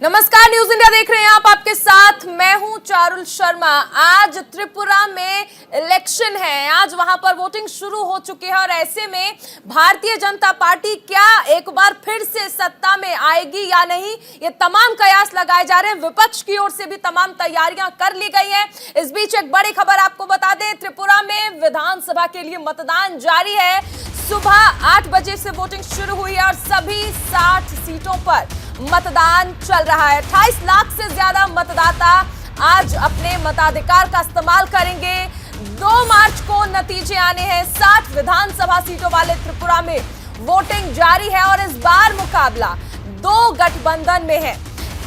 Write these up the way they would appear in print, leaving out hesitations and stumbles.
नमस्कार, news India देख रहे हैं आप। आपके साथ मैं हूं चारुल शर्मा। आज त्रिपुरा में इलेक्शन है, आज वहां पर वोटिंग शुरू हो चुकी है और ऐसे में भारतीय जनता पार्टी क्या एक बार फिर से सत्ता में आएगी या नहीं, ये तमाम कयास लगाए जा रहे हैं। विपक्ष की ओर से भी तमाम तैयारियां कर ली गई हैं। इस बीच एक बड़ी खबर आपको बता दें, त्रिपुरा में विधानसभा के लिए मतदान जारी है। सुबह 8 बजे से वोटिंग शुरू हुई है और सभी 60 सीटों पर मतदान चल रहा है। 28 लाख से ज्यादा मतदाता आज अपने मताधिकार का इस्तेमाल करेंगे। 2 मार्च को नतीजे आने हैं। 60 विधानसभा सीटों वाले त्रिपुरा में वोटिंग जारी है और इस बार मुकाबला 2 गठबंधन में है।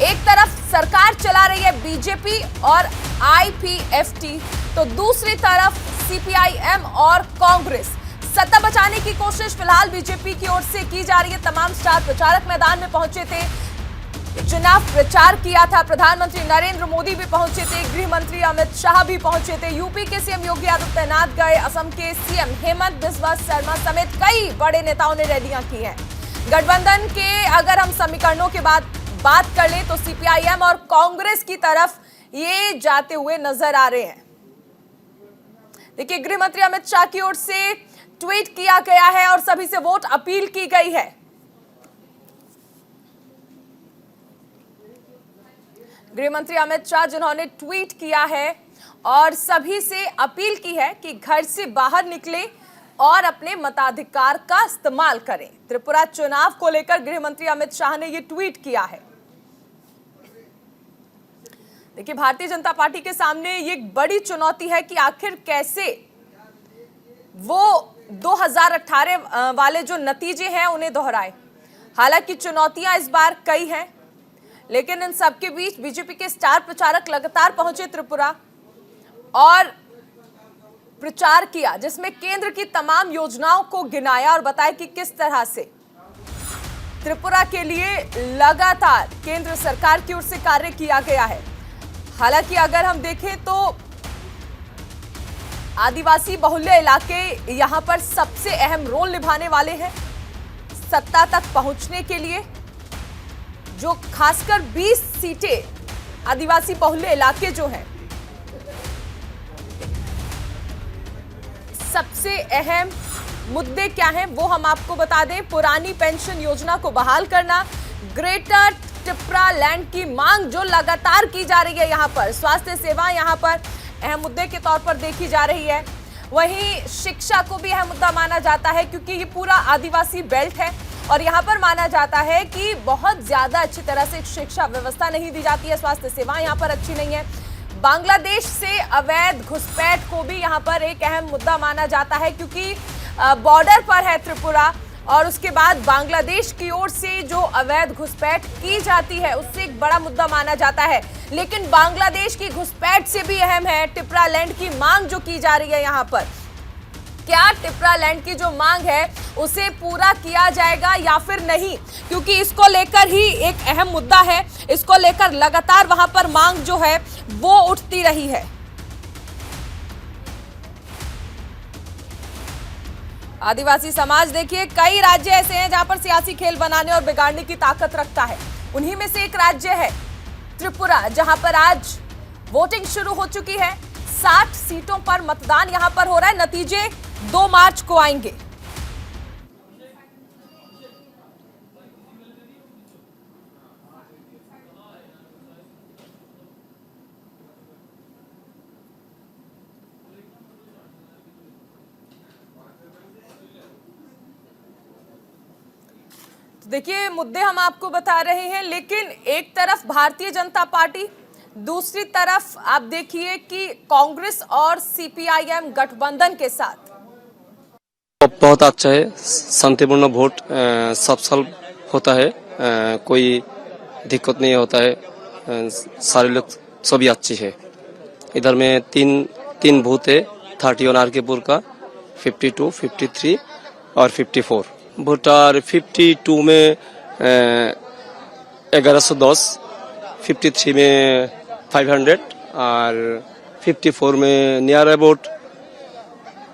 एक तरफ सरकार चला रही है बीजेपी और आईपीएफटी, तो दूसरी तरफ सीपीआईएम और कांग्रेस। सत्ता बचाने की कोशिश फिलहाल बीजेपी की ओर से की जा रही है। तमाम स्टार प्रचारक मैदान में पहुंचे थे, चुनाव प्रचार किया था। प्रधानमंत्री नरेंद्र मोदी भी पहुंचे थे, गृह मंत्री अमित शाह भी पहुंचे थे, यूपी के सीएम योगी आदित्यनाथ गए, असम के सीएम हेमंत बिस्वा शर्मा समेत कई बड़े नेताओं ने रैलियां की हैं। गठबंधन के अगर हम समीकरणों के बात कर लें तो सीपीआईएम और कांग्रेस की तरफ ये जाते हुए नजर आ रहे हैं। देखिए, गृह मंत्री अमित शाह की ओर से ट्वीट किया गया है और सभी से वोट अपील की गई है। गृह मंत्री अमित शाह जिन्होंने ट्वीट किया है और सभी से अपील की है कि घर से बाहर निकले और अपने मताधिकार का इस्तेमाल करें। त्रिपुरा चुनाव को लेकर गृह मंत्री अमित शाह ने यह ट्वीट किया है। देखिए, भारतीय जनता पार्टी के सामने ये एक बड़ी चुनौती है कि आखिर कैसे वो 2018 वाले जो नतीजे हैं उन्हें दोहराए। हालांकि चुनौतियां इस बार कई हैं, लेकिन इन सबके बीच बीजेपी के स्टार प्रचारक लगातार पहुंचे त्रिपुरा और प्रचार किया, जिसमें केंद्र की तमाम योजनाओं को गिनाया और बताया कि किस तरह से त्रिपुरा के लिए लगातार केंद्र सरकार की ओर से कार्य किया गया है। हालांकि अगर हम देखें तो आदिवासी बहुल्य इलाके यहां पर सबसे अहम रोल निभाने वाले हैं सत्ता तक पहुंचने के लिए। जो खासकर 20 सीटें आदिवासी बहुल्य इलाके जो हैं, सबसे अहम मुद्दे क्या हैं वो हम आपको बता दें। पुरानी पेंशन योजना को बहाल करना, ग्रेटर त्रिपुरा लैंड की मांग जो लगातार की जा रही है, यहां पर स्वास्थ्य सेवा यहां पर अहम मुद्दे के तौर पर देखी जा रही है। वहीं शिक्षा को भी अहम मुद्दा माना जाता है, क्योंकि ये पूरा आदिवासी बेल्ट है और यहाँ पर माना जाता है कि बहुत ज्यादा अच्छी तरह से शिक्षा व्यवस्था नहीं दी जाती है, स्वास्थ्य सेवाएं यहाँ पर अच्छी नहीं है। बांग्लादेश से अवैध घुसपैठ को भी यहाँ पर एक अहम मुद्दा माना जाता है, क्योंकि बॉर्डर पर है त्रिपुरा और उसके बाद बांग्लादेश की ओर से जो अवैध घुसपैठ की जाती है उससे एक बड़ा मुद्दा माना जाता है। लेकिन बांग्लादेश की घुसपैठ से भी अहम है टिपरा लैंड की मांग जो की जा रही है यहाँ पर। क्या टिपरा लैंड की जो मांग है उसे पूरा किया जाएगा या फिर नहीं, क्योंकि इसको लेकर ही एक अहम मुद्दा है। इसको लेकर लगातार वहां पर मांग जो है वो उठती रही है। आदिवासी समाज देखिए, कई राज्य ऐसे हैं जहां पर सियासी खेल बनाने और बिगाड़ने की ताकत रखता है। उन्हीं में से एक राज्य है त्रिपुरा, जहां पर आज वोटिंग शुरू हो चुकी है। 60 सीटों पर मतदान यहां पर हो रहा है। नतीजे 2 मार्च को आएंगे। देखिए, मुद्दे हम आपको बता रहे हैं, लेकिन एक तरफ भारतीय जनता पार्टी, दूसरी तरफ आप देखिए कि कांग्रेस और सीपीआईएम गठबंधन के साथ। बहुत अच्छा है, शांतिपूर्ण वोट सब साल होता है, कोई दिक्कत नहीं होता है, सारे लोग सभी अच्छी है। इधर में तीन बूथ है, 31 आरकेपुर का, 52, 53 और 54। वोटर 52 में 1110, 53 में 500 और 54 में नियर अबाउट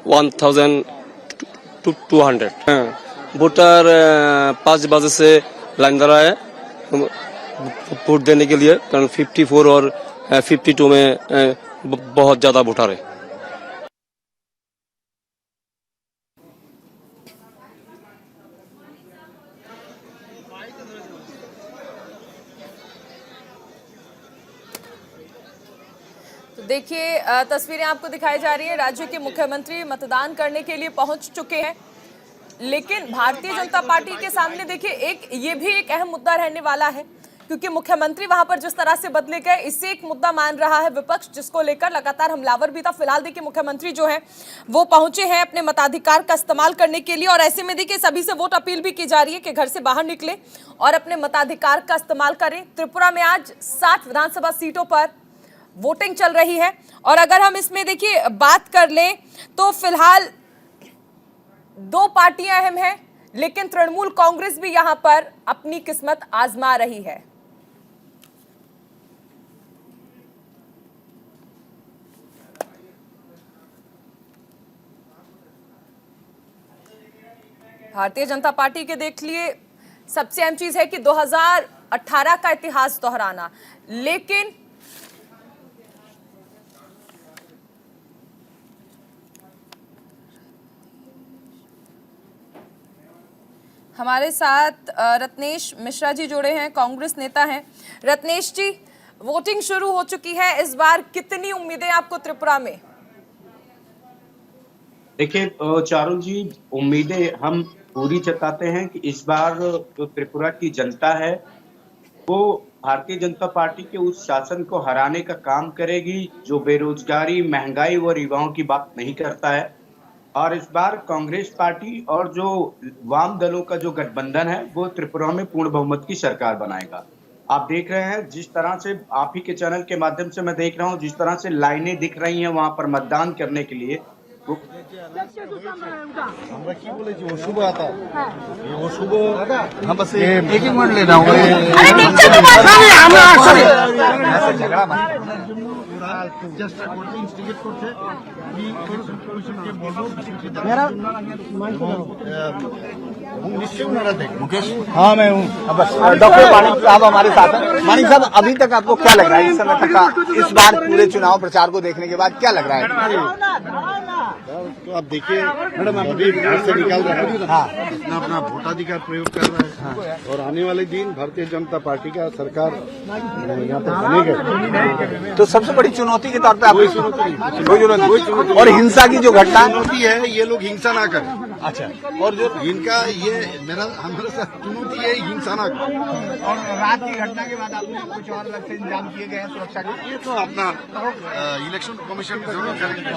1200। वोटर 5 बजे से लाइन धरा है, वोट देने के लिए, कारण 54 और 52 में बहुत ज्यादा वोटर है। तो देखिए तस्वीरें आपको दिखाई जा रही है, राज्य के मुख्यमंत्री मतदान करने के लिए पहुंच चुके हैं, लेकिन भारतीय जनता पार्टी के सामने देखिए ये भी एक अहम मुद्दा रहने वाला है, क्योंकि मुख्यमंत्री वहां पर जिस तरह से बदले गए, इससे एक मुद्दा मान रहा है विपक्ष, जिसको लेकर लगातार हमलावर भी था। फिलहाल देखिए मुख्यमंत्री जो है वो पहुंचे हैं अपने मताधिकार का इस्तेमाल करने के लिए, और ऐसे में देखिए सभी से वोट अपील भी की जा रही है कि घर से बाहर निकले और अपने मताधिकार का इस्तेमाल करें। त्रिपुरा में आज 60 विधानसभा सीटों पर वोटिंग चल रही है, और अगर हम इसमें देखिए बात कर लें तो फिलहाल 2 पार्टियां अहम हैं, लेकिन तृणमूल कांग्रेस भी यहां पर अपनी किस्मत आजमा रही है। भारतीय जनता पार्टी के देख लिए सबसे अहम चीज है कि 2018 का इतिहास दोहराना, लेकिन हमारे साथ रत्नेश मिश्रा जी जुड़े हैं, कांग्रेस नेता हैं। रत्नेश जी, वोटिंग शुरू हो चुकी है, इस बार कितनी उम्मीदें आपको त्रिपुरा में? देखिए चारुल जी, उम्मीदें हम पूरी जताते हैं कि इस बार जो त्रिपुरा की जनता है वो भारतीय जनता पार्टी के उस शासन को हराने का काम करेगी जो बेरोजगारी, महंगाई व युवाओं की बात नहीं करता है। और इस बार कांग्रेस पार्टी और जो वाम दलों का जो गठबंधन है वो त्रिपुरा में पूर्ण बहुमत की सरकार बनाएगा। आप देख रहे हैं जिस तरह से, आप ही के चैनल के माध्यम से मैं देख रहा हूं, जिस तरह से लाइनें दिख रही हैं वहां पर मतदान करने के लिए। আমরা কি বলেছি ও শুভ आता ये वो शुभ हम बस एक ही मिनट लेना होगा। अरे नीचे तो बात नहीं আমরা সরি झगड़ा मत जस्ट कोर्टिंग इंस्टिगेट করছে কি কমিশনকে বলবো मेरा माइक निश्चय उन्होंने देख मुकेश। हाँ मैं हूँ। बस डॉक्टर मानिक साहब हमारे साथ हैं। मानिक साहब, अभी तक आपको क्या लग रहा है इस समय तक का, इस बार पूरे चुनाव प्रचार को देखने के बाद क्या लग रहा है? तो आप देखिए मैडम, अभी घर से निकाल रहा है, हाँ, अपना अपना वोटाधिकार प्रयोग कर रहा है। हाँ। और आने वाले दिन भारतीय जनता पार्टी का सरकार यहाँ पर बनेगा। तो सबसे बड़ी चुनौती के तौर पे कोई चुनौती और हिंसा की जो घटना चुनौती है, ये लोग हिंसा ना करें। अच्छा, और जो इनका ये मेरा हमारे साथ चुनौती है हिंसा ना करें। और रात की घटना के बाद आपने कुछ और अलग से इंतजाम किए गए हैं सुरक्षा के? ये तो अपना इलेक्शन कमीशन जरूर करेंगे।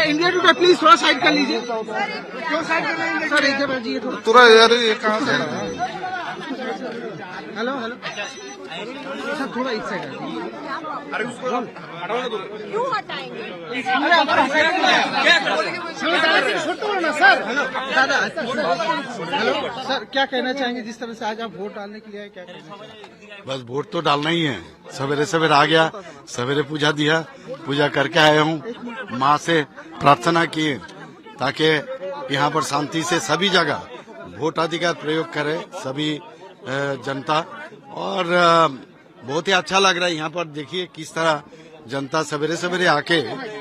इंडिया टुडे प्लीज थोड़ा साइड कर लीजिए। क्यों साइड कर रहे हैं सर? ये थोड़ा यार, ये कहाँ से? हेलो हेलो सर, थोड़ा इस साइड। अरे उसको क्यों हटाएंगे? अरे हमारा ना सर। हेलो दादा, हेलो सर, क्या कहना चाहेंगे जिस तरह से आज आप वोट डालने के लिए आए? क्या कहना चाहेंगे? बस वोट तो डालना ही है। सवेरे सवेरे आ गया, सवेरे पूजा दिया, पूजा करके आया हूँ, माँ से प्रार्थना की ताकि यहाँ पर शांति से सभी जगह वोटाधिकार प्रयोग करे सभी जनता। और बहुत ही अच्छा लग रहा है यहाँ पर, देखिए किस तरह जनता सवेरे सवेरे आके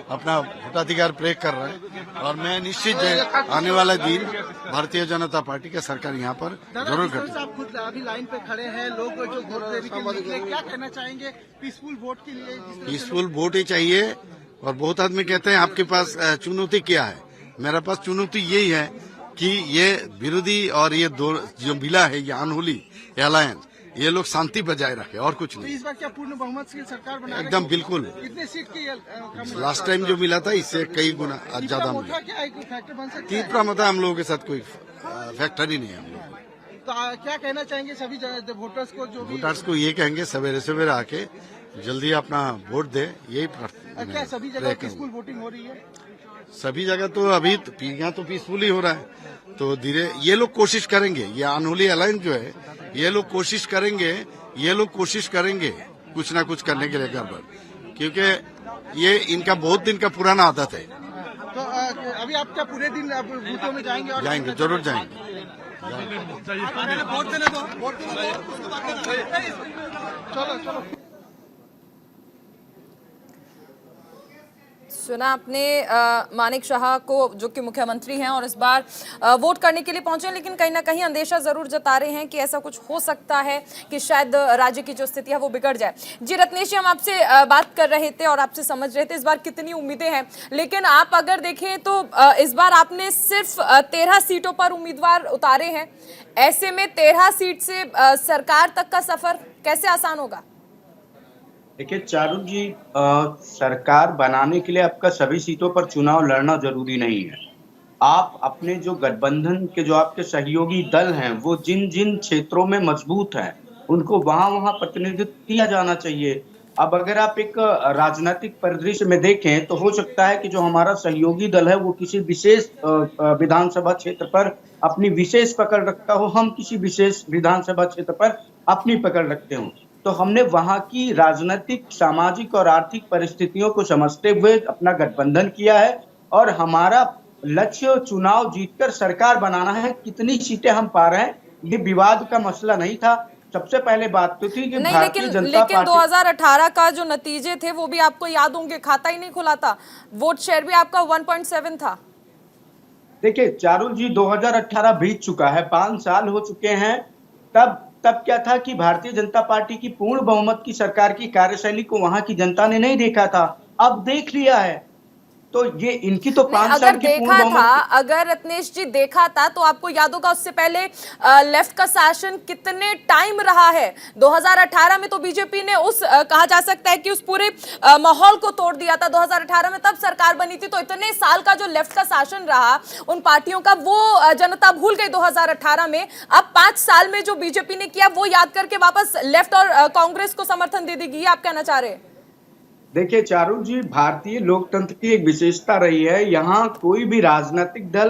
अपना वोटाधिकार प्रयोग कर रहा है। और मैं निश्चित है आने वाला दिन भारतीय जनता पार्टी का सरकार यहाँ पर जरूर करेगी। आप खुद अभी लाइन पे खड़े हैं, लोग जो वोट देने के लिए क्या कहना चाहेंगे पीसफुल वोट के लिए? पीसफुल वोट ही चाहिए। और बहुत आदमी कहते हैं आपके पास चुनौती क्या है? मेरे पास चुनौती यही है कि ये विरोधी और ये दो जो मिला है, ये अनहोली अलायंस, ये लोग शांति बजाय रखे और कुछ नहीं। तो इस बार क्या पूर्ण बहुमत की सरकार बना? एकदम बिल्कुल। कितने सीट की? लास्ट टाइम जो मिला था इससे कई गुना ज्यादा मिला। तीसरा मत हम लोगों के साथ कोई फैक्टर ही नहीं है हम लोग। तो क्या कहना चाहेंगे सभी वोटर्स को? जो वोटर्स को ये कहेंगे सवेरे सवेरे आके जल्दी अपना वोट दे, यही प्रार्थना। क्या सभी जगह पीसफुल वोटिंग हो रही है? सभी जगह तो अभी यहाँ तो पीसफुल ही हो रहा है। तो धीरे ये लोग कोशिश करेंगे, ये अनहोली अलायंस जो है, ये लोग कोशिश करेंगे कुछ ना कुछ करने के लिए गड़बड़, क्योंकि ये इनका बहुत दिन का पुराना आदत है। तो अभी आप क्या पूरे दिन बूथों में जाएंगे? जाएंगे, जरूर जाएंगे। सुना आपने मानिक शाह को, जो कि मुख्यमंत्री हैं और इस बार वोट करने के लिए पहुंचे, लेकिन कहीं ना कहीं अंदेशा जरूर जता रहे हैं कि ऐसा कुछ हो सकता है कि शायद राज्य की जो स्थिति है वो बिगड़ जाए। जी रत्नेश जी, हम आपसे बात कर रहे थे और आपसे समझ रहे थे इस बार कितनी उम्मीदें हैं, लेकिन आप अगर देखें तो इस बार आपने सिर्फ 13 सीटों पर उम्मीदवार उतारे हैं। ऐसे में 13 सीट से सरकार तक का सफर कैसे आसान होगा? देखिए चारुल जी, सरकार बनाने के लिए आपका सभी सीटों पर चुनाव लड़ना जरूरी नहीं है। आप अपने जो गठबंधन के जो आपके सहयोगी दल हैं, वो जिन जिन क्षेत्रों में मजबूत हैं, उनको वहां प्रतिनिधित्व किया जाना चाहिए। अब अगर आप एक राजनीतिक परिदृश्य में देखें तो हो सकता है कि जो हमारा सहयोगी दल है वो किसी विशेष विधानसभा क्षेत्र पर अपनी विशेष पकड़ रखता हो, हम किसी विशेष विधानसभा क्षेत्र पर अपनी पकड़ रखते हो। तो हमने वहां की राजनीतिक, सामाजिक और आर्थिक परिस्थितियों को समझते हुए अपना गठबंधन किया है और हमारा लक्ष्य चुनाव जीतकर सरकार बनाना है। कितनी सीटें हम पा रहे हैं ये विवाद का मसला नहीं था। सबसे पहले बात तो थी कि नहीं, भारतीय जनता लेकिन पार्टी 2018 का जो नतीजे थे वो भी आपको याद होंगे, खाता ही नहीं खुला था, वोट शेयर भी आपका 1.7 था। देखिए चारुल जी, 2018 बीत चुका है, 5 साल हो चुके हैं। तब क्या था कि भारतीय जनता पार्टी की पूर्ण बहुमत की सरकार की कार्यशैली को वहां की जनता ने नहीं देखा था, अब देख लिया है। तो ये इनकी तो 5 साल की पूर्ण बहुमत। अगर रत्नेश जी देखा था तो आपको याद होगा उससे पहले लेफ्ट का शासन कितने टाइम रहा है। 2018 में तो बीजेपी ने कहा जा सकता है कि उस पूरे माहौल को तोड़ दिया था। 2018 में तब सरकार बनी थी, तो इतने साल का जो लेफ्ट का शासन रहा उन पार्टियों का, वो जनता भूल गई 2018 में। अब 5 साल में जो बीजेपी ने किया वो याद करके वापस लेफ्ट और कांग्रेस को समर्थन दे देगी, आप कहना चाह रहे हैं? देखिए चारुल जी, भारतीय लोकतंत्र की एक विशेषता रही है, यहाँ कोई भी राजनीतिक दल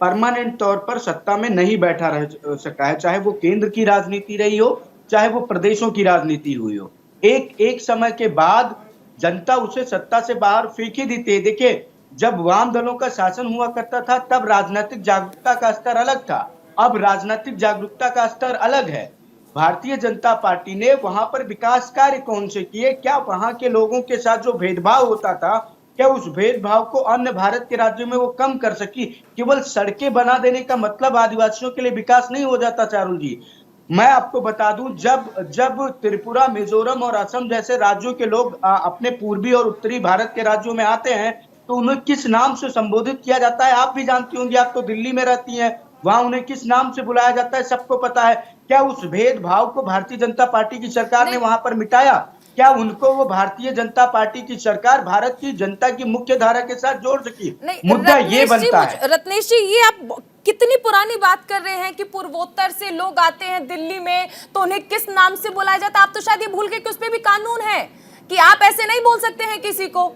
परमानेंट तौर पर सत्ता में नहीं बैठा रह सका है, चाहे वो केंद्र की राजनीति रही हो, चाहे वो प्रदेशों की राजनीति हुई हो। एक समय के बाद जनता उसे सत्ता से बाहर फेंक ही देती है। देखिए, जब वाम दलों का शासन हुआ करता था तब राजनीतिक जागरूकता का स्तर अलग था, अब राजनीतिक जागरूकता का स्तर अलग है। भारतीय जनता पार्टी ने वहां पर विकास कार्य कौन से किए? क्या वहां के लोगों के साथ जो भेदभाव होता था, क्या उस भेदभाव को अन्य भारत के राज्यों में वो कम कर सकी? केवल सड़कें बना देने का मतलब आदिवासियों के लिए विकास नहीं हो जाता चारुल जी। मैं आपको बता दूं, जब त्रिपुरा, मिजोरम और असम जैसे राज्यों के लोग अपने पूर्वी और उत्तरी भारत के राज्यों में आते हैं तो उन्हें किस नाम से संबोधित किया जाता है आप भी जानती होंगी, आप तो दिल्ली में रहती हैं, वहां उन्हें किस नाम से बुलाया जाता है सबको पता है। क्या उस भेदभाव को भारतीय जनता पार्टी की सरकार ने वहां पर मिटाया? क्या उनको वो भारतीय जनता पार्टी की सरकार भारत की जनता की मुख्य धारा के साथ जोड़ सकी? मुद्दा ये बनता है। रत्नेश जी, ये आप कितनी पुरानी बात कर रहे हैं कि पूर्वोत्तर से लोग आते हैं दिल्ली में तो उन्हें किस नाम से बुलाया जाता है। आप तो शायद ये भूल गए कि उस पर भी कानून है कि आप ऐसे नहीं बोल सकते हैं किसी को।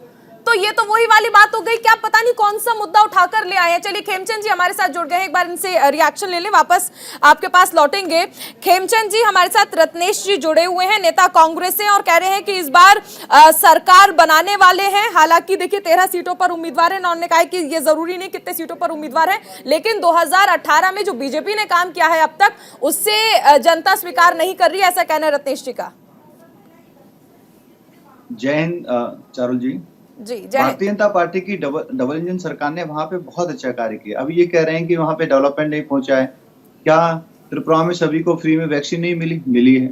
तो ये तो वही वाली बात हो गई कि आप पता नहीं कौन सा मुद्दा उठाकर ले आए हैं। चलिए, खेमचंद जी हमारे साथ जुड़ गए हैं, एक बार इनसे रिएक्शन ले लें, वापस आपके पास लौटेंगे। खेमचंद जी हमारे साथ रत्नेश जी जुड़े हुए हैं, नेता कांग्रेस से, और कह रहे हैं कि इस बार सरकार बनाने वाले हैं। हालांकि देखिए 13 सीटों पर उम्मीदवार है, उन्होंने कहा कि ये जरूरी नहीं कितने सीटों पर उम्मीदवार है, लेकिन 2018 में जो बीजेपी ने काम किया है अब तक, उससे जनता स्वीकार नहीं कर रही, ऐसा कहना है रत्नेश जी का। जय हिंद चारुल जी। भारतीय जनता पार्टी की डबल इंजन सरकार ने वहां पे बहुत अच्छा कार्य किया। अभी ये कह रहे हैं कि वहां पे डेवलपमेंट नहीं पहुंचा है। क्या त्रिपुरा में सभी को फ्री में वैक्सीन नहीं मिली है?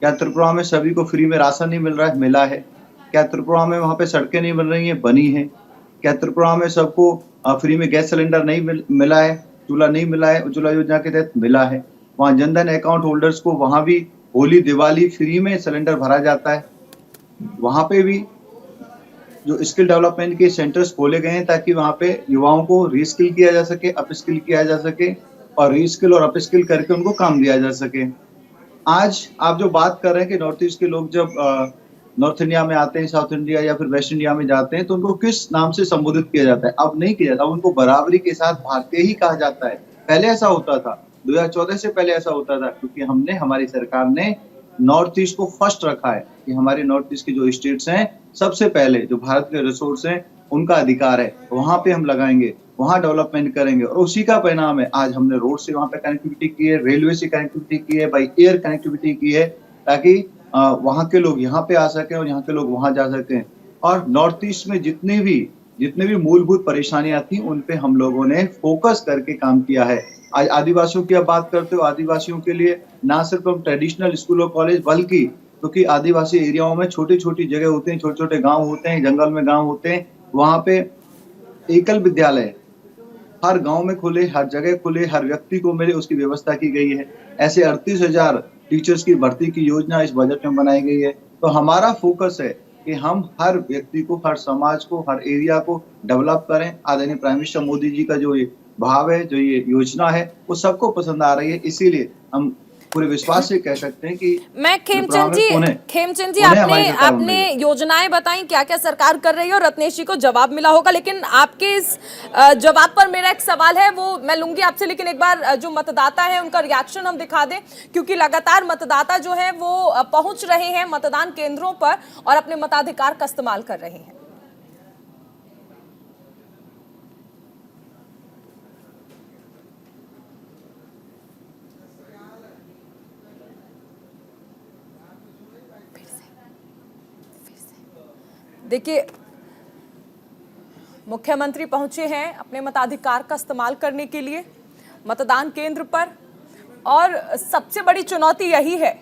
क्या त्रिपुरा में सभी को फ्री में राशन नहीं मिल रहा है? मिला है। क्या त्रिपुरा में वहां पे सड़कें नहीं बन रही है? बनी है। क्या त्रिपुरा में सबको फ्री में गैस सिलेंडर नहीं मिला है? चूल्हा नहीं मिला है? उज्ज्वला योजना के तहत मिला है। वहाँ जनधन अकाउंट होल्डर्स को वहां भी होली दिवाली फ्री में सिलेंडर भरा जाता है। वहां पे भी जो स्किल डेवलपमेंट के सेंटर्स खोले गए हैं ताकि वहां पे युवाओं को रीस्किल किया जा सके, अपस्किल किया जा सके, और रीस्किल और अपस्किल करके उनको काम दिया जा सके। आज आप जो बात कर रहे हैं कि नॉर्थ ईस्ट के लोग जब नॉर्थ इंडिया में आते हैं, साउथ इंडिया या फिर वेस्ट इंडिया में जाते हैं, तो उनको किस नाम से संबोधित किया जाता है? अब नहीं किया जाता, उनको बराबरी के साथ भारतीय ही कहा जाता है। पहले ऐसा होता था, 2014 से पहले ऐसा होता था, क्योंकि हमारी सरकार ने नॉर्थ ईस्ट को फर्स्ट रखा है कि हमारे नॉर्थ ईस्ट के जो स्टेट्स हैं सबसे पहले जो भारत के रिसोर्स हैं उनका अधिकार है, वहां पे हम लगाएंगे। वहाँ डेवलपमेंट करेंगे और उसी का परिणाम है आज हमने रोड से वहाँ पे कनेक्टिविटी की है, रेलवे से कनेक्टिविटी की है, बाई एयर कनेक्टिविटी की है, ताकि वहाँ के लोग यहाँ पे आ सकें और यहाँ के लोग वहाँ जा सकें। और नॉर्थ ईस्ट में जितनी भी मूलभूत परेशानियां थी उन पे हम लोगों ने फोकस करके काम किया है। आज आदिवासियों की आप बात करते हो, आदिवासियों के लिए ना सिर्फ हम ट्रेडिशनल स्कूल और कॉलेज, बल्कि क्योंकि आदिवासी एरियाओं में छोटी छोटी जगह होते हैं, छोटे छोटे गांव होते हैं, जंगल में गांव होते हैं, वहां पे एकल विद्यालय हर गांव में खुले, हर जगह खुले, हर व्यक्ति को मिले, उसकी व्यवस्था की गई है। ऐसे 38,000 टीचर्स की भर्ती की योजना इस बजट में बनाई गई है। तो हमारा फोकस है कि हम हर व्यक्ति को, हर समाज को, हर एरिया को डेवलप करें। आदरणीय प्राइम मिनिस्टर मोदी जी का जो ये भाव है, जो ये योजना है, वो सबको पसंद आ रही है। इसीलिए हम पूरे विश्वास से कह सकते हैं कि मैं खेमचंद जी आपने योजनाएं बताई, क्या क्या सरकार कर रही है, और रत्नेश जी को जवाब मिला होगा। लेकिन आपके इस जवाब पर मेरा एक सवाल है, वो मैं लूंगी आपसे, लेकिन एक बार जो मतदाता है उनका रिएक्शन हम दिखा दें, क्योंकि लगातार मतदाता जो है वो पहुंच रहे हैं मतदान केंद्रों पर और अपने मताधिकार का इस्तेमाल कर रहे हैं। देखिए, मुख्यमंत्री पहुंचे हैं अपने मताधिकार का इस्तेमाल करने के लिए मतदान केंद्र पर, और सबसे बड़ी चुनौती यही है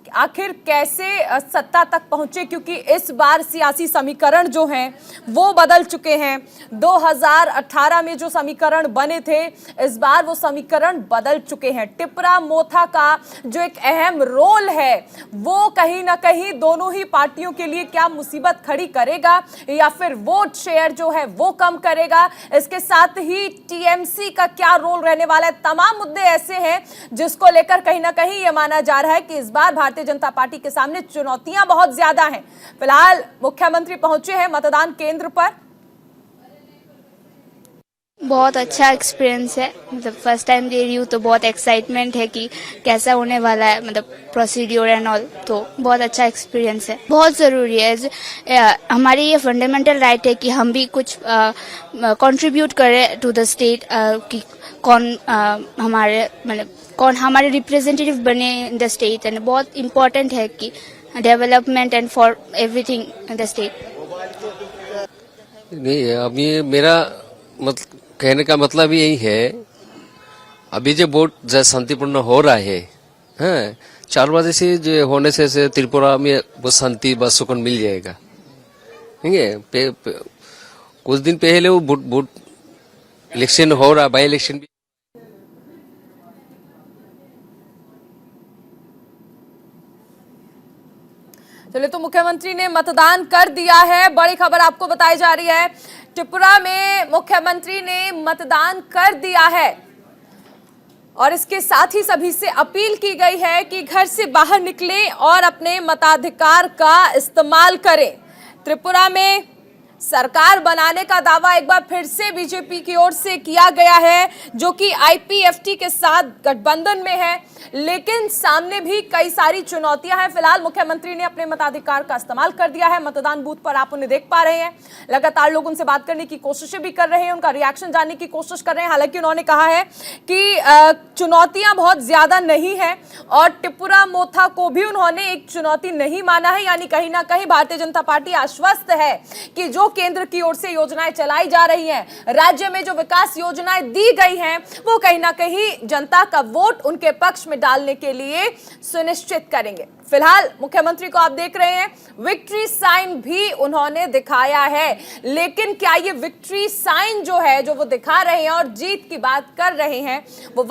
कि आखिर कैसे सत्ता तक पहुंचे, क्योंकि इस बार सियासी समीकरण जो हैं वो बदल चुके हैं। 2018 में जो समीकरण बने थे, इस बार वो समीकरण बदल चुके हैं। टिपरा मोथा का जो एक अहम रोल है वो कहीं ना कहीं दोनों ही पार्टियों के लिए क्या मुसीबत खड़ी करेगा, या फिर वोट शेयर जो है वो कम करेगा। इसके साथ ही टीएमसी का क्या रोल रहने वाला है। तमाम मुद्दे ऐसे हैं जिसको लेकर कहीं ना कहीं ये माना जा रहा है कि इस बार भारतीय जनता पार्टी के सामने चुनौतियां बहुत ज्यादा हैं। फिलहाल मुख्यमंत्री पहुंचे हैं मतदान केंद्र पर। बहुत अच्छा एक्सपीरियंस है, मतलब फर्स्ट टाइम दे रही हूँ तो बहुत एक्साइटमेंट है कि कैसा होने वाला है, मतलब प्रोसीड्योर एंड ऑल। तो बहुत अच्छा एक्सपीरियंस है, बहुत ज़रूरी है। हमारी ये फंडामेंटल राइट है कि हम भी कुछ कंट्रीब्यूट करें टू द स्टेट, कि कौन हमारे रिप्रेजेंटेटिव बने इन द स्टेट। एंड बहुत इम्पोर्टेंट है कि development and for everything in the state. नहीं, अभी मेरा कहने का मतलब यही है, अभी जो वोट शांतिपूर्ण हो रहा है, 4 बजे से जो होने से त्रिपुरा में वो शांति बस सुकून मिल जाएगा। ठीक है, कुछ दिन पहले वो वोट इलेक्शन हो रहा, बाई इलेक्शन भी। चलिए, तो मुख्यमंत्री ने मतदान कर दिया है। बड़ी खबर आपको बताई जा रही है, त्रिपुरा में मुख्यमंत्री ने मतदान कर दिया है और इसके साथ ही सभी से अपील की गई है कि घर से बाहर निकलें और अपने मताधिकार का इस्तेमाल करें। त्रिपुरा में सरकार बनाने का दावा एक बार फिर से बीजेपी की ओर से किया गया है, जो कि आईपीएफटी के साथ गठबंधन में है, लेकिन सामने भी कई सारी चुनौतियां हैं। फिलहाल मुख्यमंत्री ने अपने मताधिकार का इस्तेमाल कर दिया है। मतदान बूथ पर आप उन्हें देख पा रहे हैं, लगातार लोग उनसे बात करने की कोशिशें भी कर रहे हैं, उनका रिएक्शन जानने की कोशिश कर रहे हैं। हालांकि उन्होंने कहा है कि चुनौतियां बहुत ज्यादा नहीं है और टिपुरा मोथा को भी उन्होंने एक चुनौती नहीं माना है। यानी कहीं ना कहीं भारतीय जनता पार्टी आश्वस्त है कि जो केंद्र की ओर से योजनाएं चलाई जा रही हैं, राज्य में जो विकास योजनाएं दी गई हैं, वो कहीं ना कहीं जनता का वोट उनके पक्ष में डालने के लिए सुनिश्चित करेंगे। फिलहाल मुख्यमंत्री को आप देख रहे हैं, विक्ट्री साइन भी उन्होंने दिखाया है, लेकिन क्या ये विक्ट्री साइन जो है, जो वो दिखा रहे हैं और जीत की बात कर रहे हैं, वो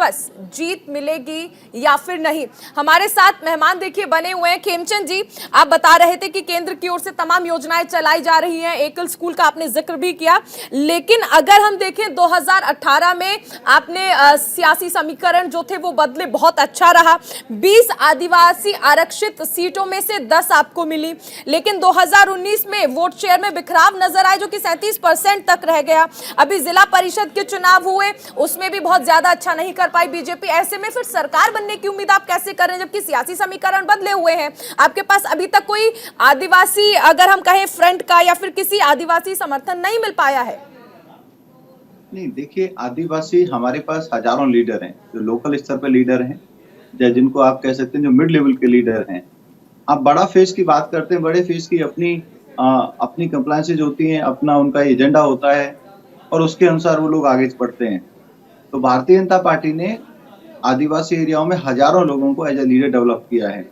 बस जीत मिलेगी या फिर नहीं। हमारे साथ मेहमान देखिए बने हुए हैं। खेमचंद जी, आप बता रहे थे कि केंद्र की ओर से तमाम योजनाएं चलाई जा रही हैं, एकल स्कूल का आपने जिक्र भी किया, लेकिन अगर हम देखें 2018 में आपने सियासी समीकरण जो थे वो बदले, बहुत अच्छा रहा। 20 आदिवासी आरक्षित सीटों में से 10 आपको मिली, लेकिन 2019 में वोट शेयर में बिखराव नजर आए, जो कि 37% तक रह गया। अभी जिला परिषद के चुनाव हुए, उसमें भी बहुत ज्यादा अच्छा नहीं कर पाई बीजेपी। ऐसे में फिर सरकार बनने की उम्मीद आप कैसे कर रहे हैं, जबकि सियासी समीकरण बदले हुए हैं? आपके पास अभी तक कोई आदिवासी, अगर हम कहें फ्रंट का या फिर किसी आदिवासी समर्थन नहीं मिल पाया है। नहीं, देखिए, आदिवासी हमारे पास हजारों लीडर हैं, जो लोकल स्तर पे लीडर हैं, या जिनको आप कह सकते हैं जो मिड लेवल के लीडर हैं। आप बड़ा फेस की बात करते हैं, बड़े फेस की अपनी कंप्लायंसेज होती हैं, अपना उनका एजेंडा होता है और उसके अनुसार वो लोग आगे बढ़ते हैं। तो भारतीय जनता पार्टी ने आदिवासी एरियाओं में हजारों लोगों को एज ए लीडर डेवलप किया है।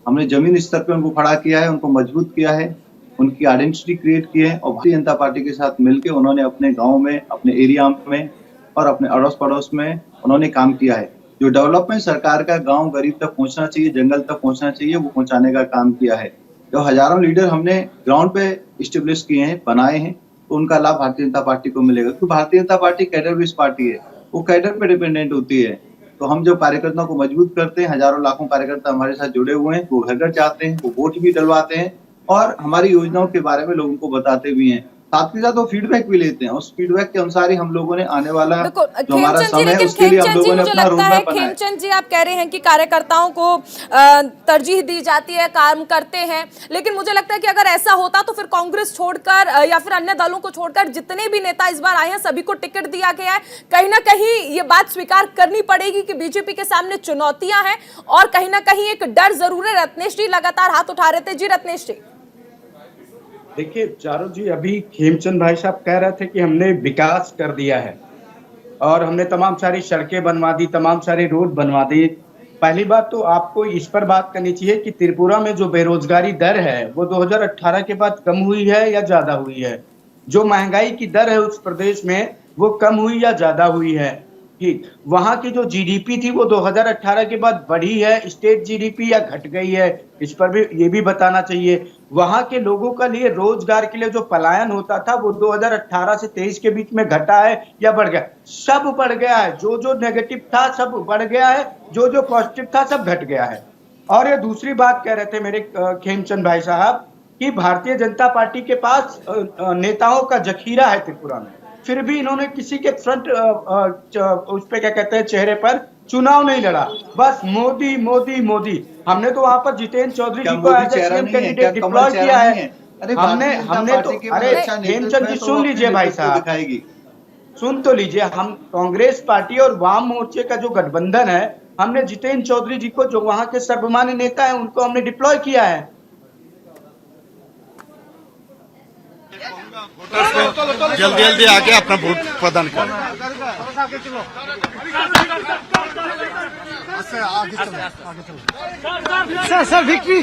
हमने जमीन स्तर पे उनको खड़ा किया है, उनको मजबूत किया है, उनकी आइडेंटिटी क्रिएट की है और भारतीय जनता पार्टी के साथ मिलकर उन्होंने अपने गाँव में, अपने एरिया में और अपने अड़ोस पड़ोस में उन्होंने काम किया है। जो डेवलपमेंट सरकार का गांव गरीब तक पहुंचना चाहिए, जंगल तक पहुंचना चाहिए, वो पहुंचाने का काम किया है। जो हजारों लीडर हमने ग्राउंड पे इस्टेब्लिश किए हैं, बनाए हैं, तो उनका लाभ भारतीय जनता पार्टी को मिलेगा। क्योंकि Bharatiya Janata party cadre based party है, वो कैडर पे डिपेंडेंट होती है। तो हम जो कार्यकर्ताओं को मजबूत करते हैं, हजारों लाखों कार्यकर्ता हमारे साथ जुड़े हुए हैं, वो घर घर जाते हैं, वो वोट भी डलवाते हैं और हमारी योजनाओं के बारे में लोगों को बताते भी हैं। साथ ही साथ वो फीडबैक भी लेते हैं। उस फीडबैक के अनुसार ही हम लोगों ने आने वाला जो हमारा समय है उसके लिए हम लोगों ने अपना रोडमैप बनाया। खेमचंद जी, आप कह रहे हैं कि कार्यकर्ताओं को तरजीह दी जाती है, काम करते हैं, लेकिन मुझे लगता है कि अगर ऐसा होता तो फिर कांग्रेस छोड़कर या फिर अन्य दलों को छोड़कर जितने भी नेता इस बार आए हैं सभी को टिकट दिया गया है। कहीं ना कहीं ये बात स्वीकार करनी पड़ेगी कि बीजेपी के सामने चुनौतियां हैं और कहीं ना कहीं एक डर जरूर है। रत्नेश जी लगातार हाथ उठा रहे थे। जी रत्नेश जी। देखिए चारू जी, अभी खेमचंद भाई साहब कह रहे थे कि हमने विकास कर दिया है और हमने तमाम सारी सड़कें बनवा दी, तमाम सारे रोड बनवा दी। पहली बात तो आपको इस पर बात करनी चाहिए कि त्रिपुरा में जो बेरोजगारी दर है वो 2018 के बाद कम हुई है या ज्यादा हुई है? जो महंगाई की दर है उस प्रदेश में वो कम हुई या ज्यादा हुई है? ठीक, वहां की जो जीडीपी थी वो 2018 के बाद बढ़ी है, स्टेट जीडीपी, या घट गई है? इस पर भी ये भी बताना चाहिए। वहां के लोगों के लिए रोजगार के लिए जो पलायन होता था वो 2018 से 23 के बीच में घटा है या बढ़ गया? सब बढ़ गया है। जो जो नेगेटिव था सब बढ़ गया है, जो जो पॉजिटिव था सब घट गया है। और ये दूसरी बात कह रहे थे मेरे खेमचंद भाई साहब कि भारतीय जनता पार्टी के पास नेताओं का जखीरा है त्रिपुरा में, फिर भी इन्होंने किसी के फ्रंट उस पे क्या कहते हैं चेहरे पर चुनाव नहीं लड़ा। बस मोदी मोदी मोदी। हमने तो वहां पर जितेंद्र चौधरी जी को एज सीएम कैंडिडेट डिप्लॉय किया है। हमने तो, अरे खेमचंद जी सुन लीजिए भाई साहब, सुन तो लीजिए। हम कांग्रेस पार्टी और वाम मोर्चे का जो गठबंधन है, हमने जितेंद्र चौधरी जी को, जो वहां के सर्वमान्य नेता है, उनको हमने डिप्लॉय किया है। जल्दी जल्दी आके अपना वोट प्रदान करें। Sir victory.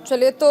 चलिए, तो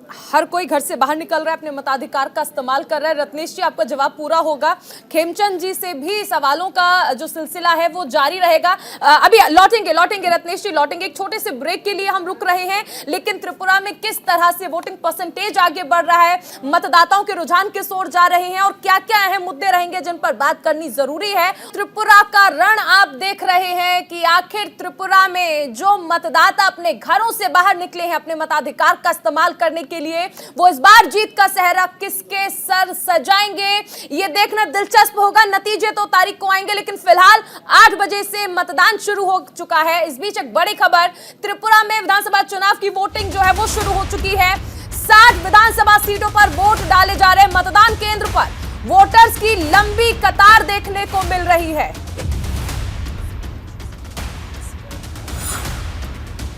हर कोई घर से बाहर निकल रहा है, अपने मताधिकार का इस्तेमाल कर रहा है। रत्नेश जी, आपका जवाब पूरा होगा। खेमचंद जी से भी सवालों का जो सिलसिला है वो जारी रहेगा। अभी लौटेंगे रत्नेश जी, लौटेंगे। एक छोटे से ब्रेक के लिए हम रुक रहे हैं, लेकिन त्रिपुरा में किस तरह से वोटिंग परसेंटेज आगे बढ़ रहा है, मतदाताओं के रुझान किस ओर जा रहे हैं और क्या क्या अहम मुद्दे रहेंगे जिन पर बात करनी जरूरी है। त्रिपुरा का रण आप देख रहे हैं कि आखिर त्रिपुरा में जो मतदाता अपने घरों से बाहर निकले हैं अपने मताधिकार का इस्तेमाल करने के लिए, वो इस बार जीत का सेहरा किसके सर सजाएंगे, ये देखना दिलचस्प होगा। नतीजे तो तारीख को आएंगे, लेकिन फिलहाल 8 बजे से मतदान शुरू हो चुका है। इस बीच एक बड़ी खबर, त्रिपुरा में विधानसभा चुनाव की वोटिंग जो है वो शुरू हो चुकी है। 60 विधानसभा सीटों पर वोट डाले जा रहे हैं। मतदान केंद्र पर वोटर्स की लंबी कतार देखने को मिल रही है।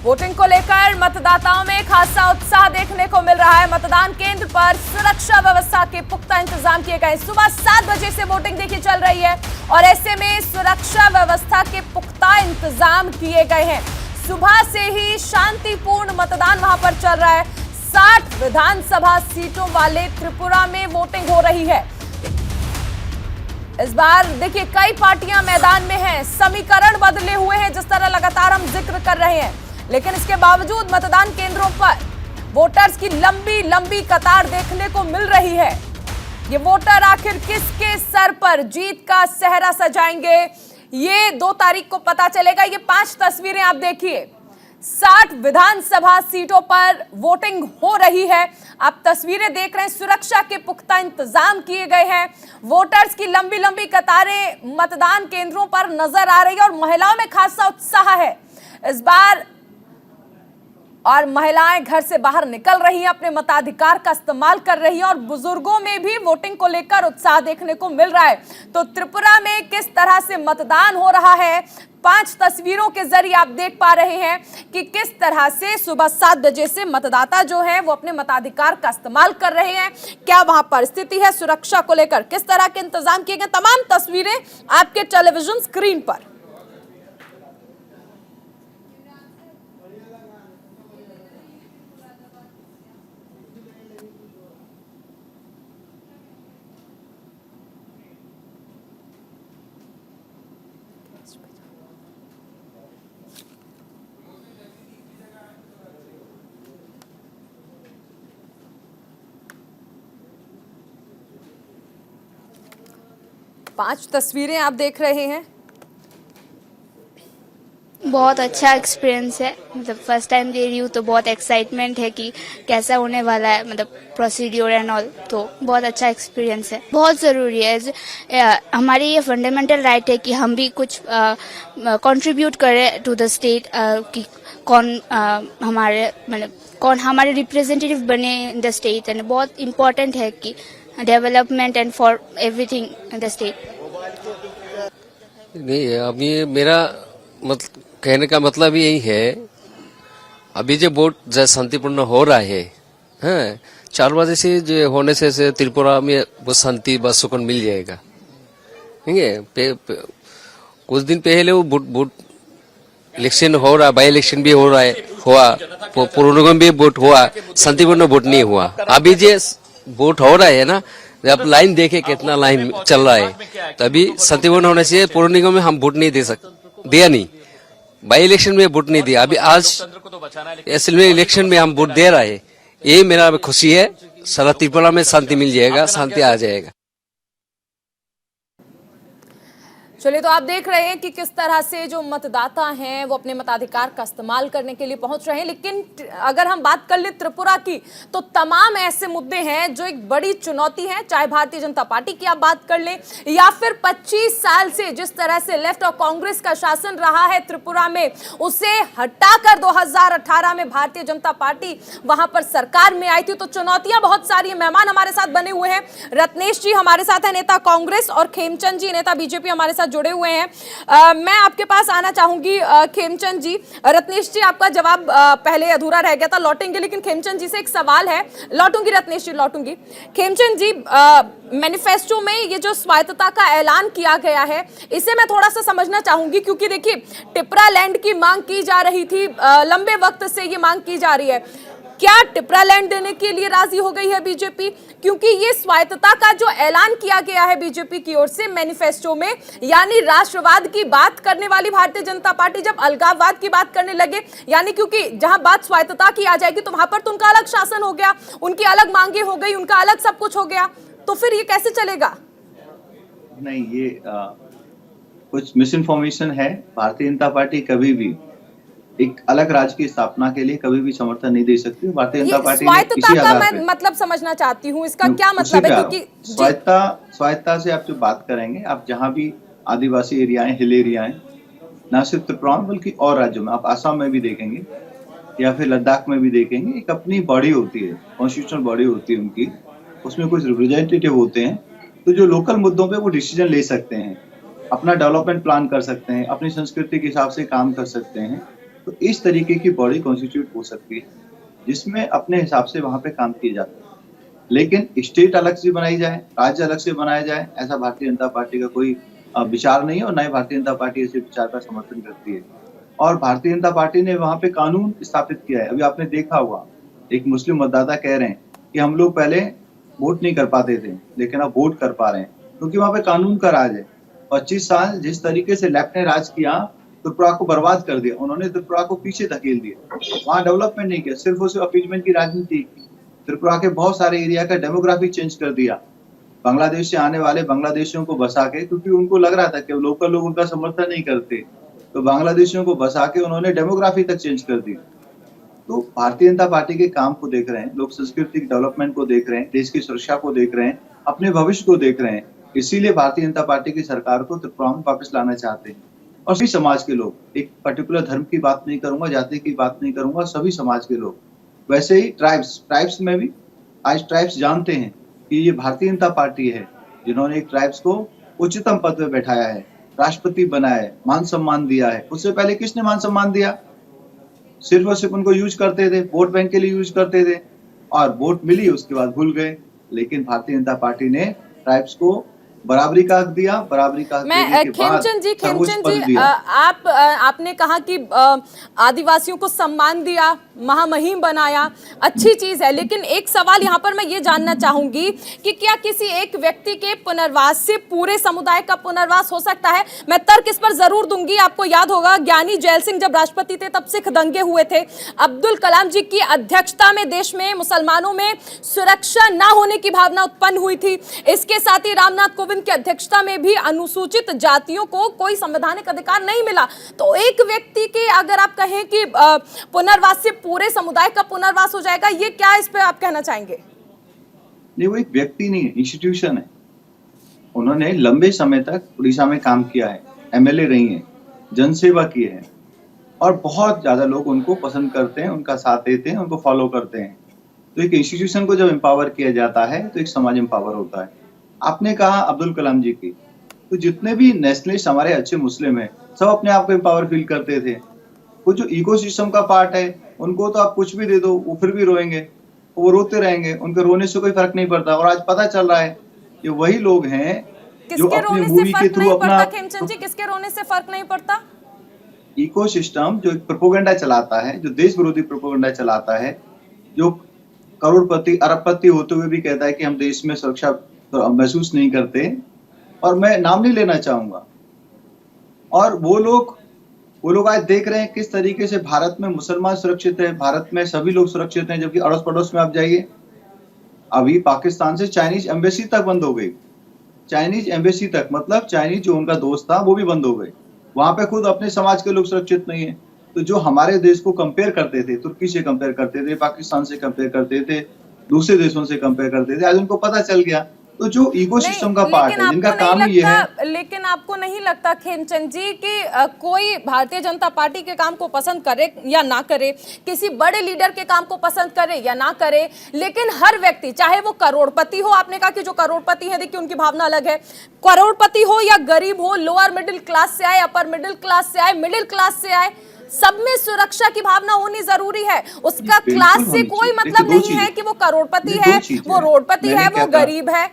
वोटिंग को लेकर मतदाताओं में खासा उत्साह देखने को मिल रहा है। मतदान केंद्र पर सुरक्षा व्यवस्था के पुख्ता इंतजाम किए गए। सुबह 7 बजे से वोटिंग देखिए चल रही है और ऐसे में सुरक्षा व्यवस्था के पुख्ता इंतजाम किए गए हैं। सुबह से ही शांतिपूर्ण मतदान वहां पर चल रहा है। 60 विधानसभा सीटों वाले त्रिपुरा में वोटिंग हो रही है। इस बार देखिए कई पार्टियां मैदान में हैं, समीकरण बदले हुए हैं जिस तरह लगातार हम जिक्र कर रहे हैं, लेकिन इसके बावजूद मतदान केंद्रों पर वोटर्स की लंबी लंबी कतार देखने को मिल रही है। ये वोटर आखिर किसके सर पर जीत का सेहरा सजाएंगे, ये 2 तारीख को पता चलेगा। ये 5 तस्वीरें आप देखिए, 60 विधानसभा सीटों पर वोटिंग हो रही है। आप तस्वीरें देख रहे हैं, सुरक्षा के पुख्ता इंतजाम किए गए हैं। वोटर्स की लंबी लंबी कतारें मतदान केंद्रों पर नजर आ रही है और महिलाओं में खासा उत्साह है इस बार। और महिलाएं घर से बाहर निकल रही हैं, अपने मताधिकार का इस्तेमाल कर रही हैं और बुजुर्गों में भी वोटिंग को लेकर उत्साह देखने को मिल रहा है। तो त्रिपुरा में किस तरह से मतदान हो रहा है, 5 तस्वीरों के जरिए आप देख पा रहे हैं कि किस तरह से सुबह 7 बजे से मतदाता जो है वो अपने मताधिकार का इस्तेमाल कर रहे हैं। क्या वहां पर स्थिति है, सुरक्षा को लेकर किस तरह के इंतजाम किए गए, तमाम तस्वीरें आपके टेलीविजन स्क्रीन पर। पांच तस्वीरें आप देख रहे हैं। बहुत अच्छा एक्सपीरियंस है, मतलब फर्स्ट टाइम दे रही हूँ तो बहुत एक्साइटमेंट है कि कैसा होने वाला है, मतलब प्रोसीड्योर एंड ऑल। तो बहुत अच्छा एक्सपीरियंस है, बहुत ज़रूरी है। हमारी ये फंडामेंटल राइट है कि हम भी कुछ कंट्रीब्यूट करें टू द स्टेट, कि कौन हमारे रिप्रेजेंटेटिव बने इन द स्टेट। एंड बहुत इम्पोर्टेंट है कि development and for everything in the state. नहीं, अभी मेरा कहने का मतलब यही है, अभी जो वोट जो शांतिपूर्ण हो रहा है, 4 बजे से जो होने से त्रिपुरा में वो शांति व सुकून मिल जाएगा। ठीक है, कुछ दिन पहले वो वोट इलेक्शन हो रहा, बाई इलेक्शन भी हो रहा है, पुर निगम भी वोट हुआ, शांतिपूर्ण वोट नहीं हुआ। अभी जो वोट हो रहा है ना, जब लाइन देखे कितना लाइन चल रहा है, तभी शांतिपूर्ण होने से पुर निगम में हम वोट नहीं दिया नहीं, बाई इलेक्शन में वोट नहीं दिया। अभी आज असल में इलेक्शन में हम वोट दे रहे हैं, ये मेरा खुशी है। सारा त्रिपुरा में शांति मिल जाएगा, शांति आ जाएगा। चलिए, तो आप देख रहे हैं कि किस तरह से जो मतदाता हैं वो अपने मताधिकार का इस्तेमाल करने के लिए पहुंच रहे हैं। लेकिन अगर हम बात कर ले त्रिपुरा की, तो तमाम ऐसे मुद्दे हैं जो एक बड़ी चुनौती है, चाहे भारतीय जनता पार्टी की आप बात कर लें या फिर 25 साल से जिस तरह से लेफ्ट और कांग्रेस का शासन रहा है त्रिपुरा में, उसे हटाकर 2018 में भारतीय जनता पार्टी वहां पर सरकार में आई थी। तो चुनौतियां बहुत सारी हैं। मेहमान हमारे साथ बने हुए हैं, रत्नेश जी हमारे साथ है, नेता कांग्रेस, और खेमचंद जी नेता बीजेपी हमारे साथ जुड़े हुए हैं। मैं आपके पास आना चाहूंगी खेमचंद जी। रत्नेश जी आपका जवाब पहले अधूरा रह गया था, लौटेंगे, लेकिन खेमचंद जी से एक सवाल है। लौटूंगी रत्नेश जी, लौटूंगी। खेमचंद जी, मैनिफेस्टो में ये जो स्वायत्तता का ऐलान किया गया है, इसे मैं थोड़ा सा समझना चाहूंगी, क्योंकि देखिए टिपरा लैंड की मांग की जा रही थी, लंबे वक्त से ये मांग की जा रही है। क्या टिपरा लैंड देने के लिए राजी हो गई है बीजेपी? क्योंकि ये स्वायत्तता का जो ऐलान किया गया है बीजेपी की ओर से मैनिफेस्टो में, यानी राष्ट्रवाद की बात करने वाली भारतीय जनता पार्टी जब अलगाववाद की बात करने लगे, यानी क्योंकि जहां बात स्वायत्तता की आ जाएगी तो वहां पर तो उनका अलग शासन हो गया, उनकी अलग मांगे हो गई, उनका अलग सब कुछ हो गया, तो फिर ये कैसे चलेगा? नहीं, ये कुछ मिस इन्फॉर्मेशन है। भारतीय जनता पार्टी कभी भी एक अलग राज्य की स्थापना के लिए कभी भी समर्थन नहीं दे सकती। भारतीय जनता पार्टी ने किसी आधार पे, मतलब समझना चाहती हूँ इसका क्या मतलब है, क्योंकि स्वायत्तता से आप जो बात करेंगे, आप जहाँ भी आदिवासी एरियाएं, हिल एरियाएं, न सिर्फ त्रिपुरा बल्कि और राज्यों में, आप आसाम में भी देखेंगे या फिर लद्दाख में भी देखेंगे, एक अपनी बॉडी होती है, कॉन्स्टिट्यूशनल बॉडी होती है उनकी, उसमें कुछ रिप्रेजेंटेटिव होते हैं, तो जो लोकल मुद्दों पे वो डिसीजन ले सकते हैं, अपना डेवलपमेंट प्लान कर सकते हैं, अपनी संस्कृति के हिसाब से काम कर सकते हैं। तो इस तरीके की बॉडी कॉन्स्टिट्यूट हो सकती है जिसमें अपने हिसाब से वहां पे काम किए जाते हैं। लेकिन स्टेट अलग से बनाई जाए, राज्य अलग से बनाया जाए, ऐसा भारतीय जनता पार्टी का कोई विचार नहीं है, और न ही भारतीय जनता पार्टी ऐसे विचार का समर्थन करती है। और भारतीय जनता पार्टी ने वहां पे कानून स्थापित किया है। अभी आपने देखा हुआ, एक मुस्लिम मतदाता कह रहे हैं कि हम लोग पहले वोट नहीं कर पाते थे, लेकिन अब वोट कर पा रहे हैं, क्योंकि वहां पे कानून का राज है। 25 साल जिस तरीके से लेफ्ट ने राज किया, त्रिपुरा को बर्बाद कर दिया, उन्होंने त्रिपुरा को पीछे धकेल दिया, वहां डेवलपमेंट नहीं किया, सिर्फ और सिर्फ अपीजमेंट की राजनीति की। त्रिपुरा के बहुत सारे एरिया का डेमोग्राफी चेंज कर दिया, बांग्लादेश से आने वाले बांग्लादेशियों को बसा के, क्योंकि उनको लग रहा था कि लोकल लोग उनका समर्थन नहीं करते, तो बांग्लादेशियों को बसा के उन्होंने डेमोग्राफी तक चेंज कर दी। तो भारतीय जनता पार्टी के काम को देख रहे हैं लोग, सांस्कृतिक डेवलपमेंट को देख रहे हैं, देश की सुरक्षा को देख रहे हैं, अपने भविष्य को देख रहे हैं, इसीलिए भारतीय जनता पार्टी की सरकार को त्रिपुरा में वापस लाना चाहते हैं। और सभी समाज के लोग, एक पर्टिकुलर धर्म की बात नहीं करूंगा, जाति की बात नहीं करूंगा, सभी समाज के लोग, वैसे ही ट्राइब्स में भी आज ट्राइब्स जानते हैं कि ये भारतीय जनता पार्टी है जिन्होंने एक ट्राइब्स को उच्चतम पद पे बैठाया है, राष्ट्रपति बनाया है, मान सम्मान दिया है। उससे पहले किसने मान सम्मान दिया? सिर्फ और सिर्फ उनको यूज करते थे, वोट बैंक के लिए यूज करते थे, और वोट मिली उसके बाद भूल गए। लेकिन भारतीय जनता पार्टी ने ट्राइब्स को बराबरी का हक दिया, बराबरी का हक देने के बाद सर्वोच्च पद दिया। आपने कहा कि आदिवासियों को सम्मान दिया, महामहिम बनाया, अच्छी चीज है, लेकिन एक सवाल यहाँ पर मैं ये जानना चाहूंगी कि क्या किसी एक व्यक्ति के पुनर्वास से पूरे समुदाय का पुनर्वास हो सकता है? मैं तर्क इस पर जरूर दूंगी। आपको याद होगा ज्ञानी जैल सिंह जब राष्ट्रपति थे तब सिख दंगे हुए थे, अब्दुल कलाम जी की अध्यक्षता में देश में मुसलमानों में सुरक्षा न होने की भावना उत्पन्न हुई थी। इसके साथ ही रामनाथ कोविंद की अध्यक्षता में भी अनुसूचित जातियों को कोई संवैधानिक अधिकार नहीं मिला। तो एक व्यक्ति के अगर आप कहें कि पुनर्वास से पूरे समुदाय का पुनर्वास हो जाएगा, ये क्या इस पे आप कहना चाहेंगे? नहीं, वो एक व्यक्ति नहीं है, इंस्टीट्यूशन है। उन्होंने लंबे समय तक उड़ीसा में काम किया है, एमएलए रही हैं, जनसेवा की है, और बहुत ज्यादा लोग उनको पसंद करते हैं, उनका साथ देते हैं, उनको फॉलो करते हैं। तो एक इंस्टीट्यूशन को जब एम्पावर किया जाता है तो एक समाज एम्पावर होता है। आपने कहा अब्दुल कलाम जी की, तो जितने भी नेशनलिस्ट हमारे अच्छे मुस्लिम हैं, सब अपने आप को एम्पावर फील करते थे। वो जो इकोसिस्टम का पार्ट है, उनको तो आप कुछ भी दे दो, वो फिर भी रोएंगे, वो रोते रहेंगे, उनके रोने से कोई फर्क नहीं पड़ता। और आज पता चल रहा है कि वही लोग हैं जो अपनी मूवी के थ्रू अपना, किसके रोने से फर्क नहीं पड़ता? इकोसिस्टम जो प्रोपेगेंडा चलाता है, जो देश विरोधी प्रोपेगेंडा चलाता है, जो करोड़पति अरबपति होते हुए भी कहता है कि हम देश में सुरक्षा महसूस नहीं करते, और मैं नाम नहीं लेना चाहूंगा। और वो लोग आज देख रहे हैं किस तरीके से भारत में मुसलमान सुरक्षित है, भारत में सभी लोग सुरक्षित हैं, जबकि अड़ोस पड़ोस में आप जाइए, अभी पाकिस्तान से चाइनीज एम्बेसी तक बंद हो गई। चाइनीज एम्बेसी तक मतलब चाइनीज जो उनका दोस्त था वो भी बंद हो गए। वहां पे खुद अपने समाज के लोग सुरक्षित नहीं है। तो जो हमारे देश को कंपेयर करते थे, तुर्की से कंपेयर करते थे, पाकिस्तान से कंपेयर करते थे, दूसरे देशों से कंपेयर करते थे, आज उनको पता चल गया। तो जो इकोसिस्टम का पार्ट है, जिनका काम ही ये है। लेकिन आपको नहीं लगता खेमचंद जी कि कोई भारतीय जनता पार्टी के काम को पसंद करे या ना करे, किसी बड़े लीडर के काम को पसंद करे या ना करे, लेकिन हर व्यक्ति, चाहे वो करोड़पति हो, आपने कहा कि जो करोड़पति है देखिए उनकी भावना अलग है, करोड़पति हो या गरीब हो, लोअर मिडिल क्लास से आए, अपर मिडिल क्लास से आए, मिडिल क्लास से आए, सब में सुरक्षा की भावना होनी जरूरी है। उसका क्लास से कोई मतलब नहीं है कि वो करोड़पति है, वो रोडपति है, वो गरीब है।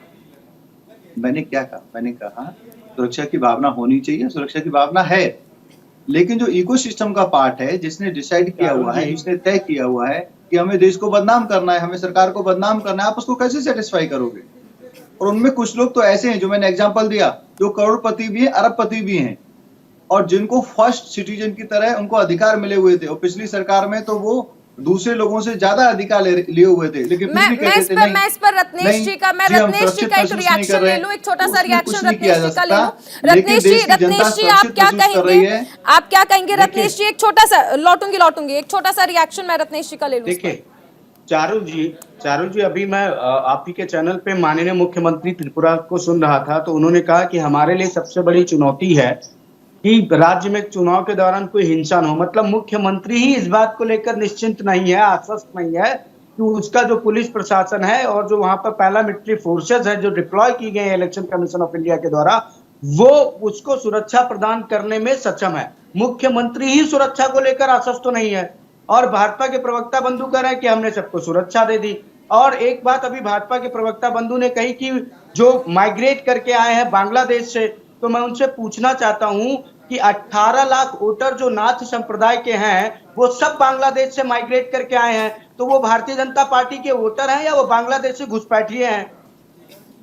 मैंने क्या कहा? मैंने कहा सुरक्षा की भावना होनी चाहिए, सुरक्षा की भावना है, लेकिन जो इकोसिस्टम का पार्ट है, जिसने डिसाइड किया हुआ है, जिसने तय किया हुआ है कि हमें देश को बदनाम करना है, हमें सरकार को बदनाम करना है, आप उसको कैसे सेटिस्फाई करोगे? और उनमें कुछ लोग तो ऐसे हैं, जो मैंने एग्जांपल दिया, जो करोड़पति भी हैं, अरबपति भी हैं, और जिनको फर्स्ट सिटीजन की तरह उनको अधिकार मिले हुए थे। और पिछली सरकार में तो वो दूसरे लोगों से ज्यादा अधिकार लिए हुए थे, लेकिन मैं इस पर रत्नेश जी का एक रिएक्शन ले लूं, एक छोटा सा रिएक्शन रत्नेश जी का ले लूं। रत्नेश जी आप क्या कहेंगे? आप क्या कहेंगे रत्नेश जी? एक छोटा सा लौटूंगी एक छोटा सा रिएक्शन मैं रत्नेश जी का ले लूं। देखिए चारुल जी, अभी मैं आप ही के चैनल पे माननीय मुख्यमंत्री त्रिपुरा को सुन रहा था, तो उन्होंने कहा कि हमारे लिए सबसे बड़ी चुनौती है कि राज्य में चुनाव के दौरान कोई हिंसा न हो। मतलब मुख्यमंत्री ही इस बात को लेकर निश्चिंत नहीं है, आश्वस्त नहीं है कि उसका जो पुलिस प्रशासन है और जो वहां पर पैरामिलिट्री फोर्सेस है जो डिप्लॉय की गई इलेक्शन कमीशन ऑफ इंडिया के द्वारा, वो उसको सुरक्षा प्रदान करने में सक्षम है। मुख्यमंत्री ही सुरक्षा को लेकर आश्वस्त तो नहीं है, और भाजपा के प्रवक्ता बंधु कह रहे हैं कि हमने सबको सुरक्षा दे दी। और एक बात अभी भाजपा के प्रवक्ता बंधु ने कही कि जो माइग्रेट करके आए हैं बांग्लादेश से, तो मैं उनसे पूछना चाहता हूं कि 18 लाख वोटर जो नाथ संप्रदाय के हैं वो सब बांग्लादेश से माइग्रेट करके आए हैं, तो वो भारतीय जनता पार्टी के वोटर हैं या वो बांग्लादेश से घुसपैठिए हैं?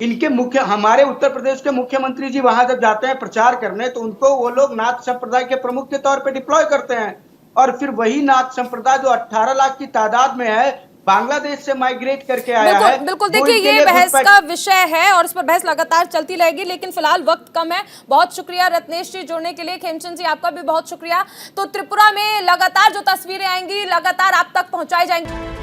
इनके हमारे उत्तर प्रदेश के मुख्यमंत्री जी वहां जब जाते हैं प्रचार करने, तो उनको वो लोग नाथ संप्रदाय के प्रमुख के तौर पे डिप्लॉय करते हैं, और फिर वही नाथ संप्रदाय जो 18 लाख की तादाद में है, बांग्लादेश से माइग्रेट करके आया है। बिल्कुल देखिए, ये बहस का विषय है और इस पर बहस लगातार चलती रहेगी, लेकिन फिलहाल वक्त कम है। बहुत शुक्रिया रत्नेश जी जुड़ने के लिए। खेमचंद जी आपका भी बहुत शुक्रिया। तो त्रिपुरा में लगातार जो तस्वीरें आएंगी लगातार आप तक पहुंचाई जाएंगी।